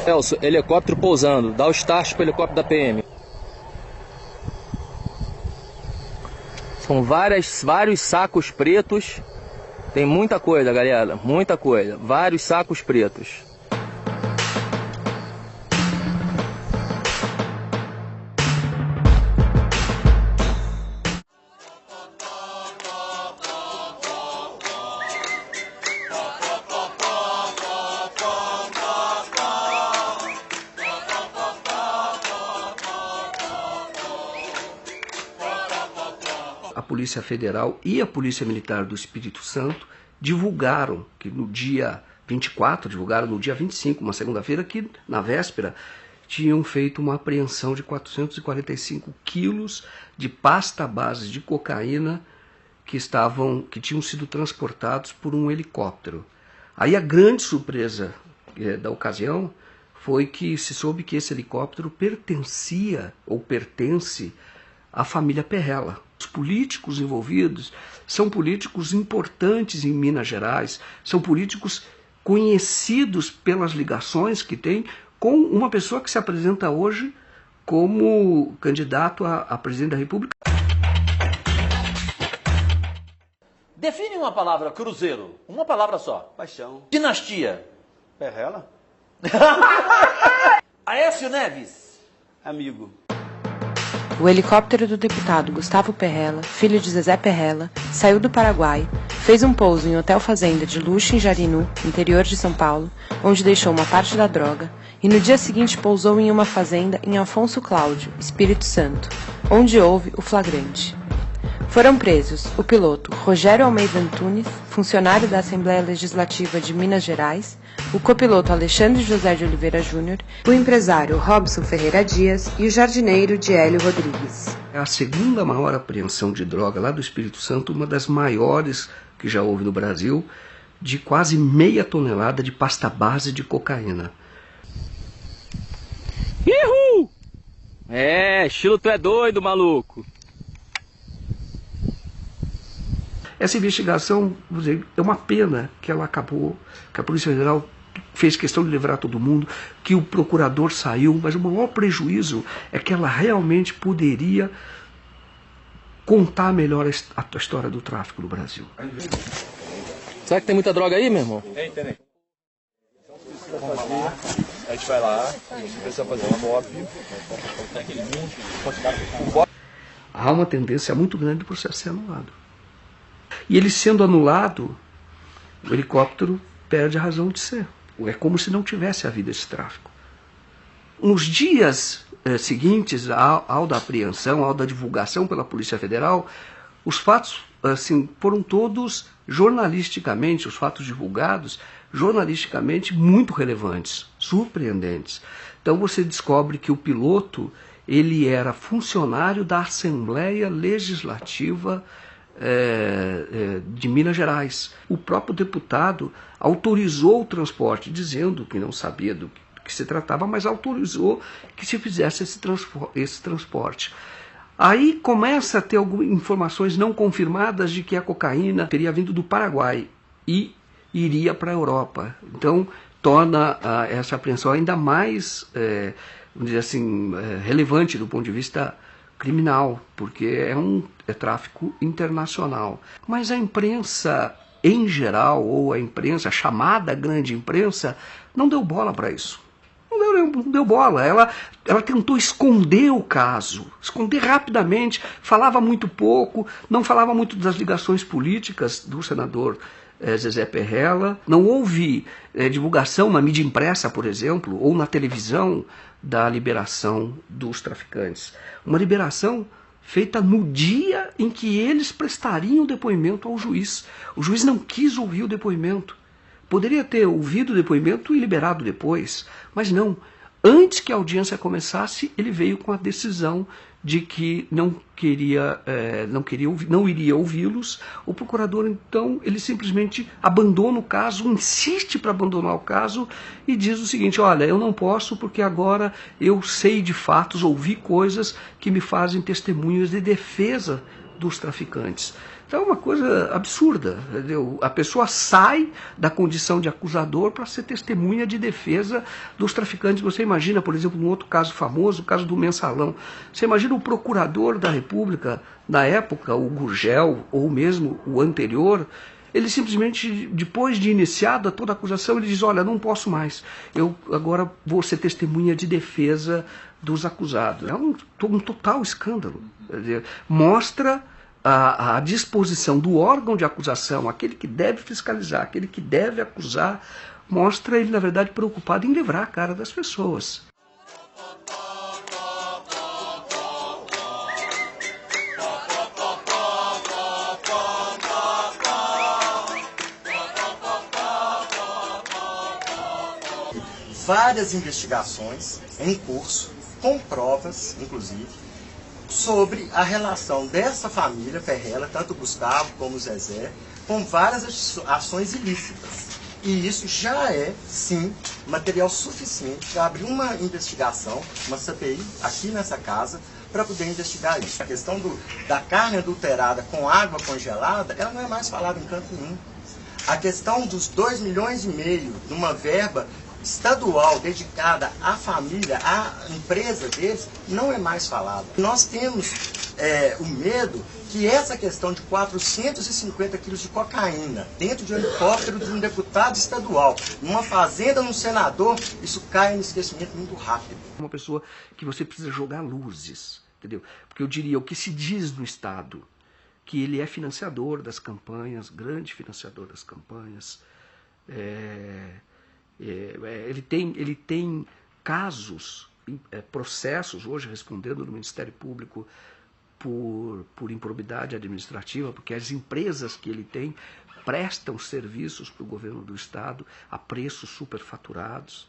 Celso, helicóptero pousando. Dá o start pro helicóptero da PM. São vários sacos pretos. Tem muita coisa, galera. Muita coisa. Vários sacos pretos. A Polícia Federal e a Polícia Militar do Espírito Santo divulgaram que no dia 24, divulgaram no dia 25, uma segunda-feira, que na véspera tinham feito uma apreensão de 445 quilos de pasta base de cocaína que tinham sido transportados por um helicóptero. Aí a grande surpresa da ocasião foi que se soube que esse helicóptero pertencia ou pertence à família Perrella. Os políticos envolvidos são políticos importantes em Minas Gerais, são políticos conhecidos pelas ligações que têm com uma pessoa que se apresenta hoje como candidato a presidente da República. Define uma palavra, cruzeiro. Uma palavra só. Paixão. Dinastia. Perrella? Aécio Neves. Amigo. O helicóptero do deputado Gustavo Perrella, filho de Zezé Perrella, saiu do Paraguai, fez um pouso em hotel fazenda de luxo em Jarinu, interior de São Paulo, onde deixou uma parte da droga, e no dia seguinte pousou em uma fazenda em Afonso Cláudio, Espírito Santo, onde houve o flagrante. Foram presos o piloto Rogério Almeida Antunes, funcionário da Assembleia Legislativa de Minas Gerais, o copiloto Alexandre José de Oliveira Júnior, o empresário Robson Ferreira Dias e o jardineiro Diélio Rodrigues. É a segunda maior apreensão de droga lá do Espírito Santo, uma das maiores que já houve no Brasil, de quase meia tonelada de pasta base de cocaína. Ihu! Estilo tu é doido, maluco. Essa investigação, vou dizer, é uma pena que ela acabou, que a Polícia Federal fez questão de livrar todo mundo, que o procurador saiu, mas o maior prejuízo é que ela realmente poderia contar melhor a história do tráfico no Brasil. Será que tem muita droga aí, meu irmão? Tem. Então, a gente vai lá, a gente precisa fazer um copy. Há uma tendência muito grande do processo ser anulado. E ele sendo anulado, o helicóptero perde a razão de ser. É como se não tivesse havido esse tráfico. Nos dias seguintes ao da apreensão, ao da divulgação pela Polícia Federal, os fatos foram todos jornalisticamente, os fatos divulgados, jornalisticamente muito relevantes, surpreendentes. Então você descobre que o piloto ele era funcionário da Assembleia Legislativa de Minas Gerais. O próprio deputado autorizou o transporte, dizendo que não sabia do que se tratava, mas autorizou que se fizesse esse transporte. Aí começa a ter algumas informações não confirmadas de que a cocaína teria vindo do Paraguai e iria para a Europa. Então torna essa apreensão ainda mais, vamos dizer assim, relevante do ponto de vista criminal, porque é tráfico internacional. Mas a imprensa em geral, ou a imprensa, a chamada grande imprensa, não deu bola para isso. Não deu bola. Ela tentou esconder o caso, esconder rapidamente, falava muito pouco, não falava muito das ligações políticas do senador Zezé Perrella. Não houve divulgação na mídia impressa, por exemplo, ou na televisão da liberação dos traficantes. Uma liberação feita no dia em que eles prestariam o depoimento ao juiz. O juiz não quis ouvir o depoimento. Poderia ter ouvido o depoimento e liberado depois, mas não. Antes que a audiência começasse, ele veio com a decisão de que não iria ouvi-los. O procurador, então, ele simplesmente abandona o caso, insiste para abandonar o caso e diz o seguinte: olha, eu não posso porque agora eu sei de fatos, ouvi coisas que me fazem testemunhas de defesa dos traficantes. Então é uma coisa absurda, entendeu? A pessoa sai da condição de acusador para ser testemunha de defesa dos traficantes. Você imagina, por exemplo, um outro caso famoso, o caso do Mensalão. Você imagina o procurador da República, na época, o Gurgel, ou mesmo o anterior, ele simplesmente, depois de iniciada toda a acusação, ele diz, olha, não posso mais, eu agora vou ser testemunha de defesa dos acusados. É um total escândalo. Quer dizer, mostra a disposição do órgão de acusação, aquele que deve fiscalizar, aquele que deve acusar, mostra ele, na verdade, preocupado em livrar a cara das pessoas. Várias investigações em curso, com provas, inclusive, sobre a relação dessa família Perrella, tanto o Gustavo como o Zezé, com várias ações ilícitas. E isso já é, sim, material suficiente para abrir uma investigação, uma CPI, aqui nessa casa, para poder investigar isso. A questão da carne adulterada com água congelada, ela não é mais falada em canto nenhum. A questão dos 2,5 milhões numa verba estadual dedicada à família, à empresa deles, não é mais falada. Nós temos o medo que essa questão de 450 quilos de cocaína dentro de um helicóptero de um deputado estadual, numa fazenda, num senador, isso cai no esquecimento muito rápido. Uma pessoa que você precisa jogar luzes, entendeu? Porque eu diria, o que se diz no Estado, que ele é financiador das campanhas, grande financiador das campanhas, ele tem casos, processos hoje respondendo no Ministério Público por improbidade administrativa, porque as empresas que ele tem prestam serviços para o governo do Estado a preços superfaturados.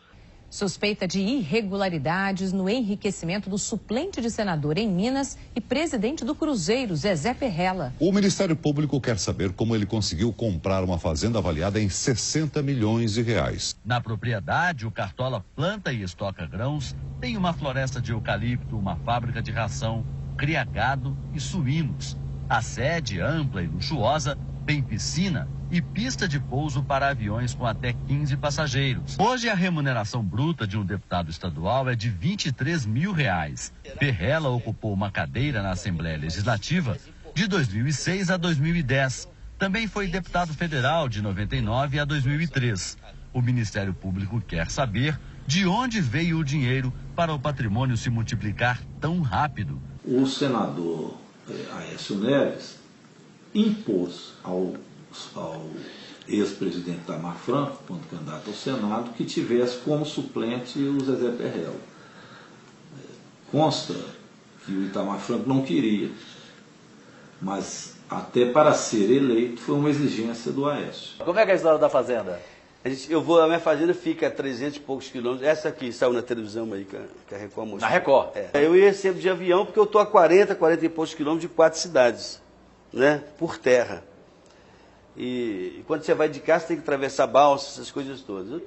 Suspeita de irregularidades no enriquecimento do suplente de senador em Minas e presidente do Cruzeiro, Zezé Perrella. O Ministério Público quer saber como ele conseguiu comprar uma fazenda avaliada em 60 milhões de reais. Na propriedade, o Cartola planta e estoca grãos, tem uma floresta de eucalipto, uma fábrica de ração, cria gado e suínos. A sede, ampla e luxuosa, tem piscina e pista de pouso para aviões com até 15 passageiros. Hoje a remuneração bruta de um deputado estadual é de R$23 mil. Perrella ocupou uma cadeira na Assembleia Legislativa de 2006 a 2010. Também foi deputado federal de 99 a 2003. O Ministério Público quer saber de onde veio o dinheiro para o patrimônio se multiplicar tão rápido. O senador Aécio Neves impôs ao ex-presidente Itamar Franco, quando candidato ao Senado, que tivesse como suplente o Zezé Perrella. Consta que o Itamar Franco não queria, mas até para ser eleito foi uma exigência do Aécio. Como é que é a história da fazenda? A minha fazenda fica a 300 e poucos quilômetros. Essa aqui saiu na televisão aí, que a Record mostrou. Na Record? Eu ia sempre de avião, porque eu estou a 40 e poucos quilômetros de 4 cidades, né, por terra. E quando você vai de carro, você tem que atravessar balsas, essas coisas todas.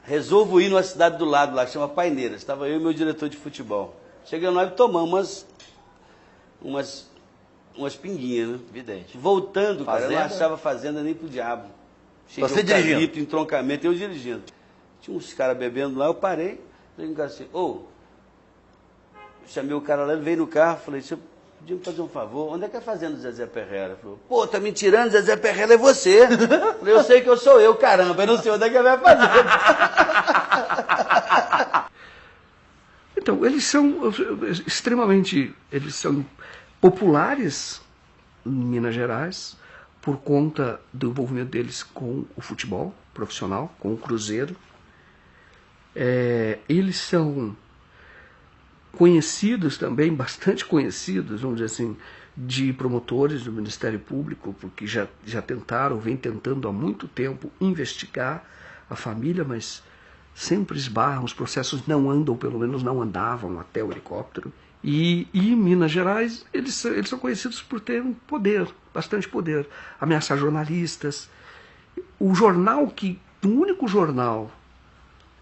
Resolvo ir numa cidade do lado lá, que chama Paineiras. Estava eu e meu diretor de futebol. Chegando lá e tomamos umas pinguinhas, né? Evidente. Voltando, cara, eu não achava fazenda nem pro diabo. Cheio Você de dirigindo? entroncamento, eu dirigindo. Tinha uns caras bebendo lá, eu parei. Falei um cara assim, chamei o cara lá, ele veio no carro, falei, você podia me fazer um favor, onde é que é a fazenda do Zezé Perrella? Ele falou, pô, tá me tirando, Zezé Perrella é você. Falei, eu sei que eu sou eu, caramba, eu não sei onde é que é a minha fazenda. Então, eles são populares em Minas Gerais por conta do envolvimento deles com o futebol profissional, com o Cruzeiro. Eles são conhecidos também, bastante conhecidos, vamos dizer assim, de promotores do Ministério Público, porque já tentaram, vem tentando há muito tempo investigar a família, mas sempre esbarram, os processos não andam, pelo menos não andavam até o helicóptero. E em Minas Gerais, eles são conhecidos por terem poder, bastante poder, ameaçar jornalistas. O único jornal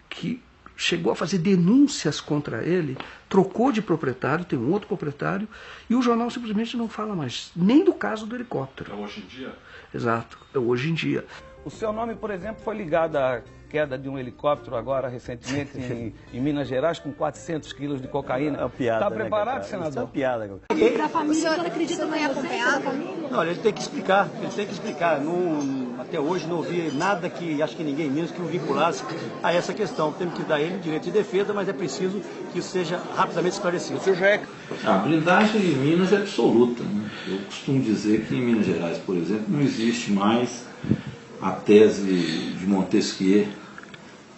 que chegou a fazer denúncias contra ele trocou de proprietário, tem um outro proprietário, e o jornal simplesmente não fala mais, nem do caso do helicóptero. É hoje em dia? Exato, é hoje em dia. O seu nome, por exemplo, foi ligado à queda de um helicóptero agora, recentemente, em Minas Gerais, com 400 quilos de cocaína. É uma piada, está preparado, né, senador? Isso é uma piada. Da família, o senhor acredita que vai acompanhar a família? Não, ele tem que explicar, até hoje não ouvi nada que, acho que ninguém menos, que o vinculasse a essa questão. Temos que dar ele direito de defesa, mas é preciso que isso seja rapidamente esclarecido. O senhor já é... A blindagem em Minas é absoluta, né? Eu costumo dizer que em Minas Gerais, por exemplo, não existe mais a tese de Montesquieu,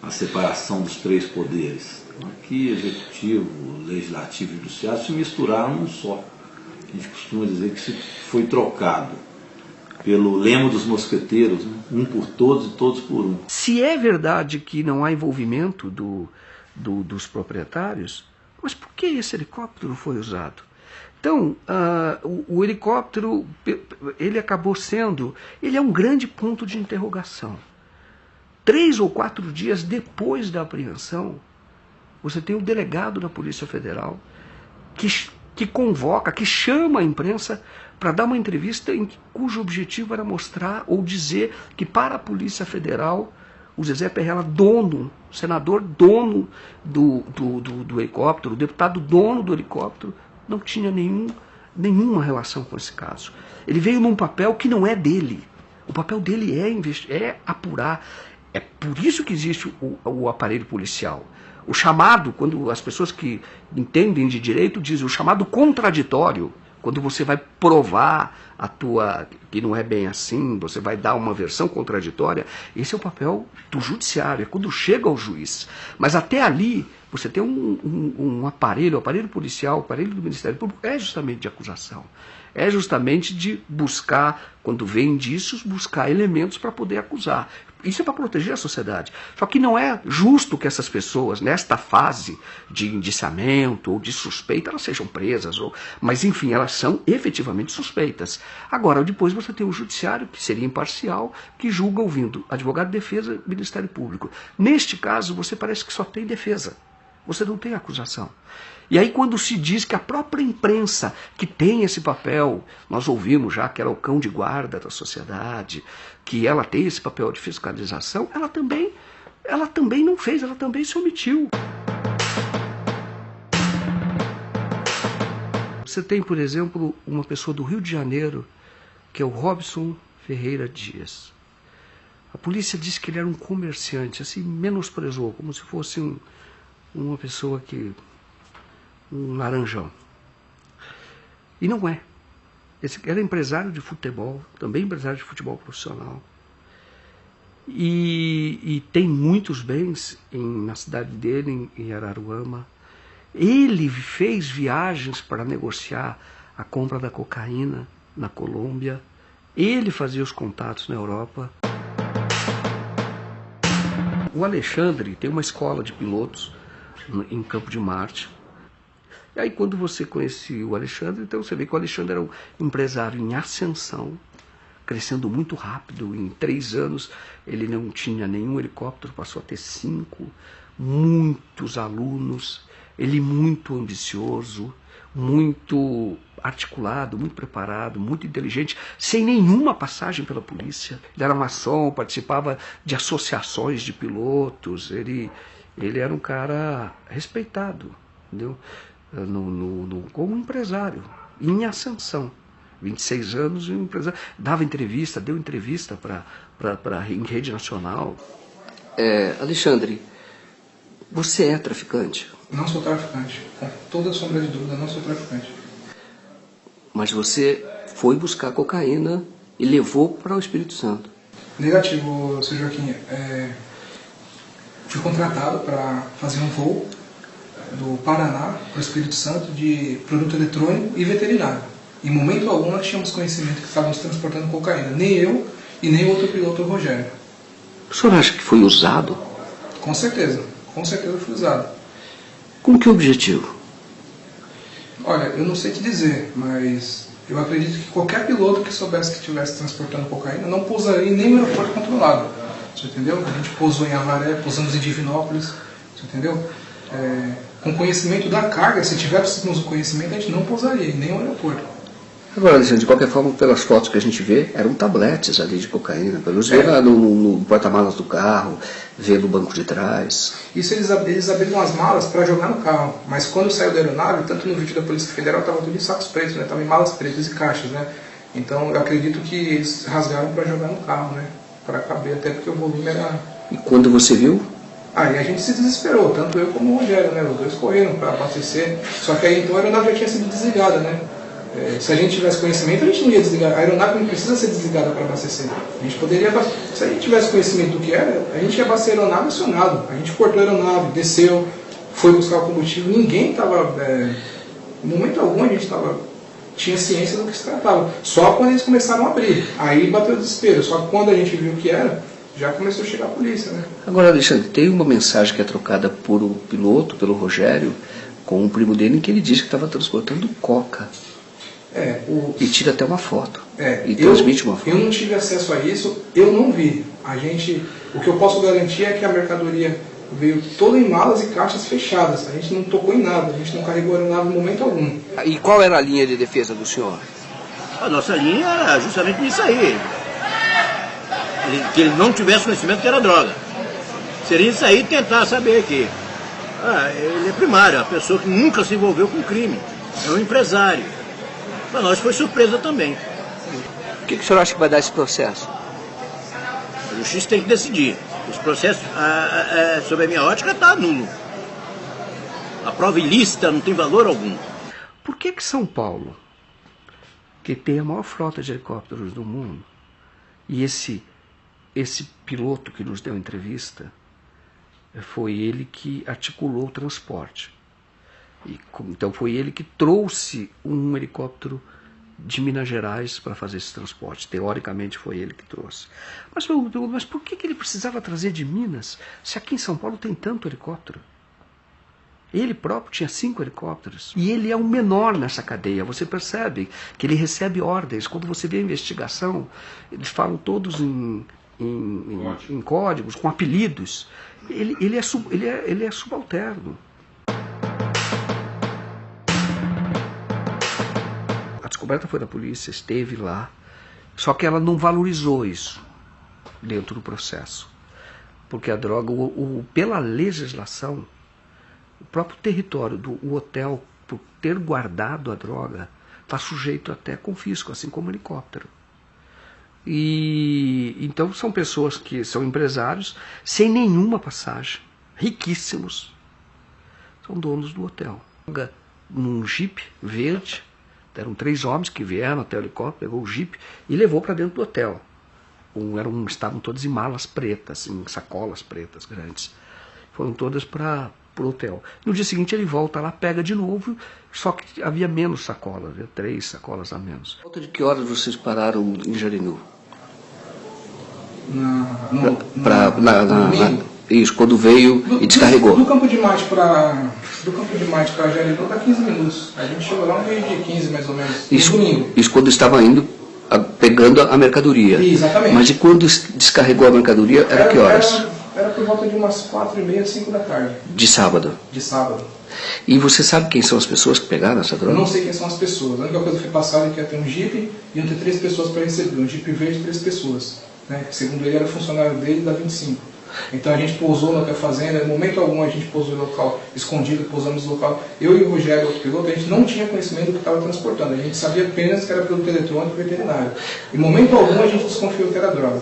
a separação dos três poderes. Aqui, executivo, legislativo e judiciário se misturaram num só. A gente costuma dizer que se foi trocado pelo lema dos mosqueteiros, né? Um por todos e todos por um. Se é verdade que não há envolvimento dos proprietários, mas por que esse helicóptero foi usado? Então, o helicóptero, ele acabou sendo, ele é um grande ponto de interrogação. 3 ou 4 dias depois da apreensão, você tem o delegado da Polícia Federal que convoca, que chama a imprensa para dar uma entrevista cujo objetivo era mostrar ou dizer que para a Polícia Federal, o Zezé Perrella, dono, senador dono do helicóptero, o deputado dono do helicóptero, não tinha nenhuma relação com esse caso. Ele veio num papel que não é dele. O papel dele é apurar. É por isso que existe o aparelho policial. O chamado, quando as pessoas que entendem de direito dizem o chamado contraditório, quando você vai provar que não é bem assim, você vai dar uma versão contraditória, esse é o papel do judiciário, é quando chega ao juiz. Mas até ali, você tem um aparelho, o aparelho policial, o aparelho do Ministério Público, é justamente de acusação. É justamente de buscar, quando vem indícios, buscar elementos para poder acusar. Isso é para proteger a sociedade. Só que não é justo que essas pessoas, nesta fase de indiciamento ou de suspeita, elas sejam presas. Mas, enfim, elas são efetivamente suspeitas. Agora, depois você tem o judiciário, que seria imparcial, que julga ouvindo advogado de defesa e Ministério Público. Neste caso, você parece que só tem defesa. Você não tem acusação. E aí quando se diz que a própria imprensa que tem esse papel, nós ouvimos já que era o cão de guarda da sociedade, que ela tem esse papel de fiscalização, ela também não fez, ela também se omitiu. Você tem, por exemplo, uma pessoa do Rio de Janeiro, que é o Robson Ferreira Dias. A polícia disse que ele era um comerciante, assim, menosprezou, como se fosse uma pessoa um laranjão. E não é. Esse era empresário de futebol, também empresário de futebol profissional. E tem muitos bens na cidade dele, em Araruama. Ele fez viagens para negociar a compra da cocaína na Colômbia. Ele fazia os contatos na Europa. O Alexandre tem uma escola de pilotos em Campo de Marte. E aí quando você conhecia o Alexandre, então você vê que o Alexandre era um empresário em ascensão, crescendo muito rápido. Em 3 anos ele não tinha nenhum helicóptero, passou a ter 5, muitos alunos, ele muito ambicioso, muito articulado, muito preparado, muito inteligente, sem nenhuma passagem pela polícia. Ele era maçom, participava de associações de pilotos, ele era um cara respeitado, entendeu? Como empresário, em ascensão. 26 anos, e um empresário. Deu entrevista em rede nacional. Alexandre, você é traficante? Não sou traficante. Com toda sombra de dúvida, não sou traficante. Mas você foi buscar cocaína e levou para o Espírito Santo? Negativo, Sr. Joaquim. Fui contratado para fazer um voo do Paraná para o Espírito Santo de produto eletrônico e veterinário. Em momento algum nós tínhamos conhecimento que estávamos transportando cocaína. Nem eu e nem o outro piloto, o Rogério. O senhor acha que foi usado? Com certeza foi usado. Com que objetivo? Olha, eu não sei te dizer, mas eu acredito que qualquer piloto que soubesse que estivesse transportando cocaína não pousaria em nenhum aeroporto controlado. Você entendeu? A gente pousou em Avaré, pousamos em Divinópolis, você entendeu? com conhecimento da carga, se tivéssemos o conhecimento, a gente não pousaria em nenhum aeroporto. Agora, Alexandre, de qualquer forma, pelas fotos que a gente vê, eram tabletes ali de cocaína. Pelo menos vê lá no porta-malas do carro, vê no banco de trás. Isso eles abriram as malas para jogar no carro. Mas quando saiu da aeronave, tanto no vídeo da Polícia Federal, estava tudo em sacos pretos, né? Estava em malas pretas e caixas, né? Então eu acredito que eles rasgaram para jogar no carro, né? Para caber, até porque o volume era... E quando você viu? Aí a gente se desesperou, tanto eu como o Rogério, né? Os dois correram para abastecer. Só que aí então a aeronave já tinha sido desligada, né? Se a gente tivesse conhecimento, a gente não ia desligar. A aeronave não precisa ser desligada para abastecer. A gente poderia, se a gente tivesse conhecimento do que era, a gente ia abastecer a aeronave acionado. A gente cortou a aeronave, desceu, foi buscar o combustível. Ninguém estava, em momento algum a gente tinha ciência do que se tratava. Só quando eles começaram a abrir. Aí bateu o desespero. Só que quando a gente viu o que era, já começou a chegar a polícia, né? Agora, Alexandre, tem uma mensagem que é trocada por o piloto, pelo Rogério, com o primo dele, em que ele diz que estava transportando coca. E tira até uma foto. E transmite uma foto. Eu não tive acesso a isso, eu não vi. O que eu posso garantir é que a mercadoria veio toda em malas e caixas fechadas. A gente não tocou em nada, a gente não carregou a aeronave em momento algum. E qual era a linha de defesa do senhor? A nossa linha era justamente isso aí. Que ele não tivesse conhecimento que era droga. Seria isso aí tentar saber que ele é primário, a pessoa que nunca se envolveu com crime. É um empresário. Para nós foi surpresa também. O que o senhor acha que vai dar esse processo? A justiça tem que decidir. Os processos, sob a minha ótica, está nulo. A prova ilícita não tem valor algum. Por que São Paulo, que tem a maior frota de helicópteros do mundo, e esse piloto que nos deu entrevista, foi ele que articulou o transporte? Então foi ele que trouxe um helicóptero de Minas Gerais para fazer esse transporte. Teoricamente foi ele que trouxe. Mas por que ele precisava trazer de Minas, se aqui em São Paulo tem tanto helicóptero? Ele próprio tinha 5 helicópteros. E ele é o menor nessa cadeia. Você percebe que ele recebe ordens. Quando você vê a investigação, eles falam todos em códigos, com apelidos. Ele é subalterno. A descoberta foi da polícia, esteve lá, só que ela não valorizou isso dentro do processo. Porque a droga, pela legislação, o próprio território do hotel, por ter guardado a droga, está sujeito até a confisco, assim como o helicóptero. E então são pessoas que são empresários, sem nenhuma passagem, riquíssimos, são donos do hotel. Num Jeep verde, eram 3 homens que vieram até o helicóptero, pegou o Jeep e levou para dentro do hotel. Estavam todos em malas pretas, em sacolas pretas grandes. Foram todas para o hotel. No dia seguinte ele volta lá, pega de novo, só que havia menos sacolas, havia 3 sacolas a menos. Volta de que horas vocês pararam em Jarinu? Isso, quando veio e descarregou. Do Campo de Marte para Jarinu dá 15 minutos. A gente chegou lá no meio de 15 mais ou menos. Isso quando estava indo, pegando a mercadoria. Exatamente. Mas e quando descarregou a mercadoria, era que horas? Era por volta de umas 4h30, 5 da tarde. De sábado? De sábado. E você sabe quem são as pessoas que pegaram essa droga? Eu não sei quem são as pessoas. A única coisa que foi passada é que ia ter um Jeep e iam ter 3 pessoas para receber. Um Jeep verde e 3 pessoas. Né? Segundo ele, era funcionário dele da 25. Então a gente pousou no Hotel Fazenda, em momento algum a gente pousou no local escondido, pousamos no local. Eu e o Rogério, o piloto, a gente não tinha conhecimento do que estava transportando. A gente sabia apenas que era produto eletrônico e veterinário. Em momento algum a gente desconfiou que era droga.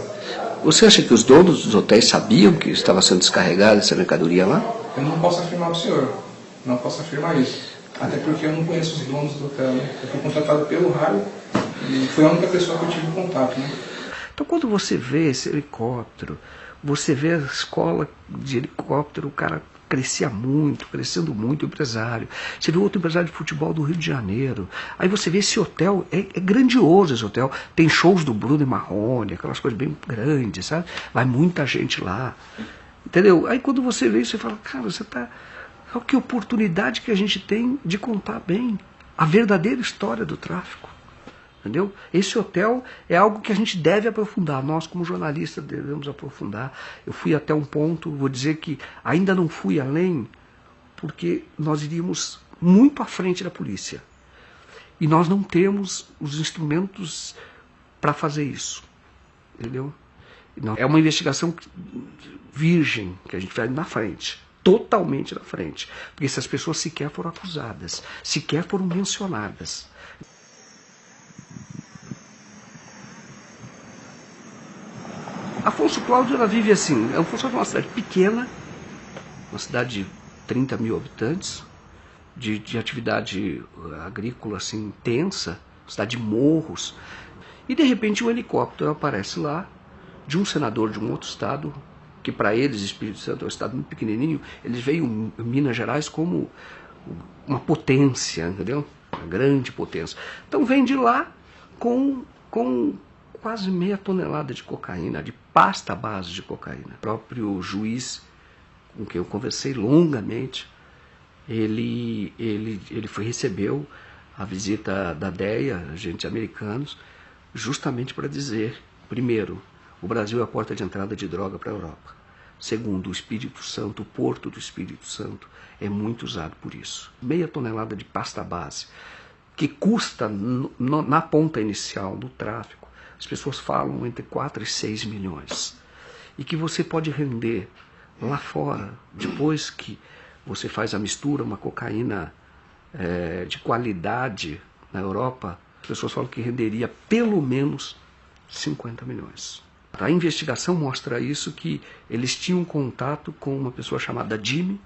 Você acha que os donos dos hotéis sabiam que estava sendo descarregada essa mercadoria lá? Eu não posso afirmar para o senhor. Não posso afirmar isso. Até porque eu não conheço os donos do hotel. Né? Eu fui contratado pelo rádio e foi a única pessoa que eu tive contato. Né? Então quando você vê esse helicóptero, você vê a escola de helicóptero, o cara crescendo muito, empresário. Você vê outro empresário de futebol do Rio de Janeiro. Aí você vê esse hotel, é grandioso esse hotel. Tem shows do Bruno e Marrone, aquelas coisas bem grandes, sabe? Vai muita gente lá. Entendeu? Aí quando você vê isso, você fala, cara, olha que oportunidade que a gente tem de contar bem a verdadeira história do tráfico. Entendeu? Esse hotel é algo que a gente deve aprofundar. Nós, como jornalistas, devemos aprofundar. Eu fui até um ponto, vou dizer que ainda não fui além porque nós iríamos muito à frente da polícia. E nós não temos os instrumentos para fazer isso. Entendeu? É uma investigação virgem que a gente vai na frente. Totalmente na frente. Porque essas pessoas sequer foram acusadas, sequer foram mencionadas. Afonso Cláudio, ela vive assim. Afonso Cláudio é uma cidade pequena, uma cidade de 30 mil habitantes, de atividade agrícola assim, intensa, cidade de morros. E de repente um helicóptero aparece lá, de um senador de um outro estado, que para eles, Espírito Santo é um estado muito pequenininho, eles veem Minas Gerais como uma potência, entendeu? Uma grande potência. Então vem de lá com quase meia tonelada de cocaína, de pasta à base de cocaína. O próprio juiz com quem eu conversei longamente, ele recebeu a visita da DEA, agentes americanos, justamente para dizer, primeiro, o Brasil é a porta de entrada de droga para a Europa. Segundo, o Espírito Santo, o porto do Espírito Santo, é muito usado por isso. Meia tonelada de pasta base, que custa, na ponta inicial do tráfico, as pessoas falam entre 4 e 6 milhões. E que você pode render lá fora, depois que você faz a mistura, uma cocaína de qualidade na Europa, as pessoas falam que renderia pelo menos 50 milhões. A investigação mostra isso, que eles tinham contato com uma pessoa chamada Jimmy,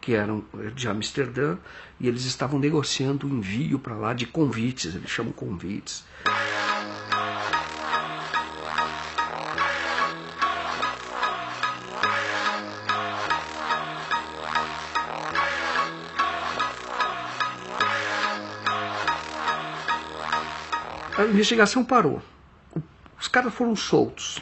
que era de Amsterdã, e eles estavam negociando o envio para lá de convites, eles chamam convites. A investigação parou. Os caras foram soltos.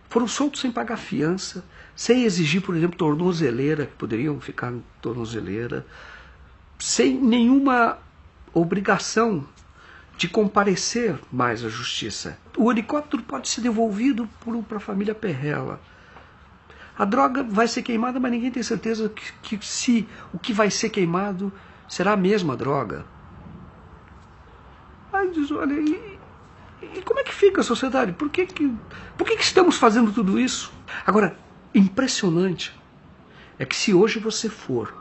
Foram soltos sem pagar fiança, sem exigir, por exemplo, tornozeleira, que poderiam ficar em tornozeleira, sem nenhuma obrigação de comparecer mais à justiça. O helicóptero pode ser devolvido para a família Perrella. A droga vai ser queimada, mas ninguém tem certeza que se o que vai ser queimado será a mesma droga. Aí diz, olha, e como é que fica a sociedade? Por que estamos fazendo tudo isso? Agora, impressionante é que se hoje você for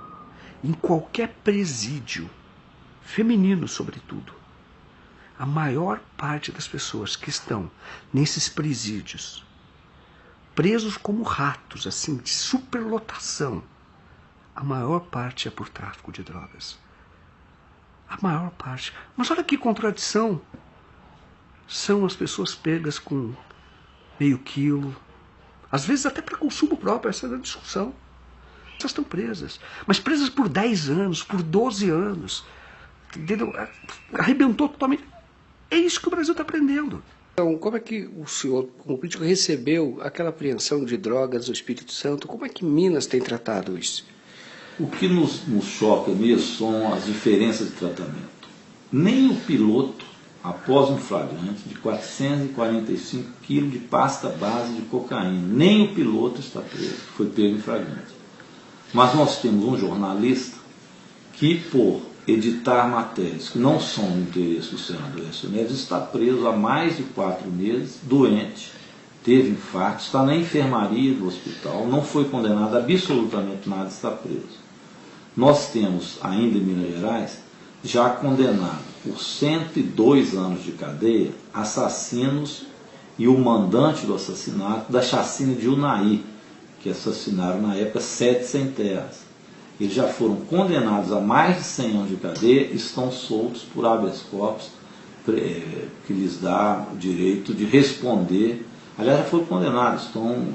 em qualquer presídio, feminino sobretudo, a maior parte das pessoas que estão nesses presídios, presos como ratos, assim, de superlotação, a maior parte é por tráfico de drogas. A maior parte. Mas olha que contradição. São as pessoas pegas com meio quilo, às vezes até para consumo próprio, essa é a discussão. Elas estão presas, mas presas por 10 anos, por 12 anos. Entendeu? Arrebentou totalmente. É isso que o Brasil está aprendendo. Então, como é que o senhor, como político, recebeu aquela apreensão de drogas no Espírito Santo? Como é que Minas tem tratado isso? O que nos choca mesmo são as diferenças de tratamento. Nem o piloto, após um flagrante de 445 quilos de pasta base de cocaína, nem o piloto está preso, foi pego em flagrante. Mas nós temos um jornalista que, por editar matérias que não são do interesse do senador Aécio Neves, está preso há mais de 4 meses, doente, teve infarto, está na enfermaria do hospital, não foi condenado a absolutamente nada, está preso. Nós temos, ainda em Minas Gerais, já condenado por 102 anos de cadeia assassinos e o mandante do assassinato da chacina de Unai, que assassinaram na época 7 sem-terras. Eles já foram condenados a mais de 100 anos de cadeia e estão soltos por habeas corpus, que lhes dá o direito de responder. Aliás, já foram condenados, estão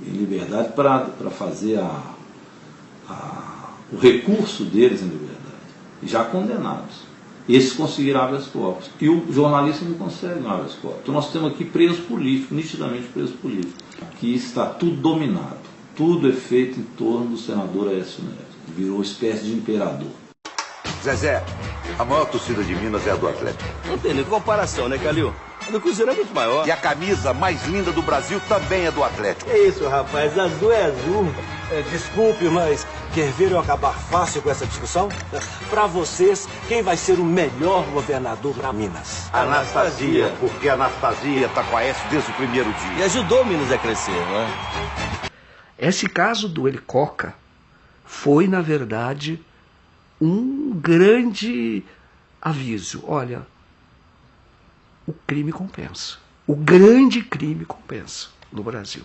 em liberdade para fazer o recurso deles em liberdade, já condenados. Esses conseguiram habeas corpus. E o jornalista não consegue um habeas corpus. Então nós temos aqui preso político, nitidamente preso político, que está tudo dominado. Tudo é feito em torno do senador Aécio Neves. Virou espécie de imperador. Zezé, a maior torcida de Minas é a do Atlético. Não tem nem comparação, né, Calil? A do Cruzeiro é muito maior. E a camisa mais linda do Brasil também é do Atlético. É isso, rapaz. Azul é azul. Desculpe, mas quer ver eu acabar fácil com essa discussão? Para vocês, quem vai ser o melhor governador para Minas? Anastasia, porque a Anastasia está com a Aécio desde o primeiro dia. E ajudou Minas a crescer, não é? Esse caso do Helicoca foi, na verdade, um grande aviso. Olha, o crime compensa. O grande crime compensa no Brasil.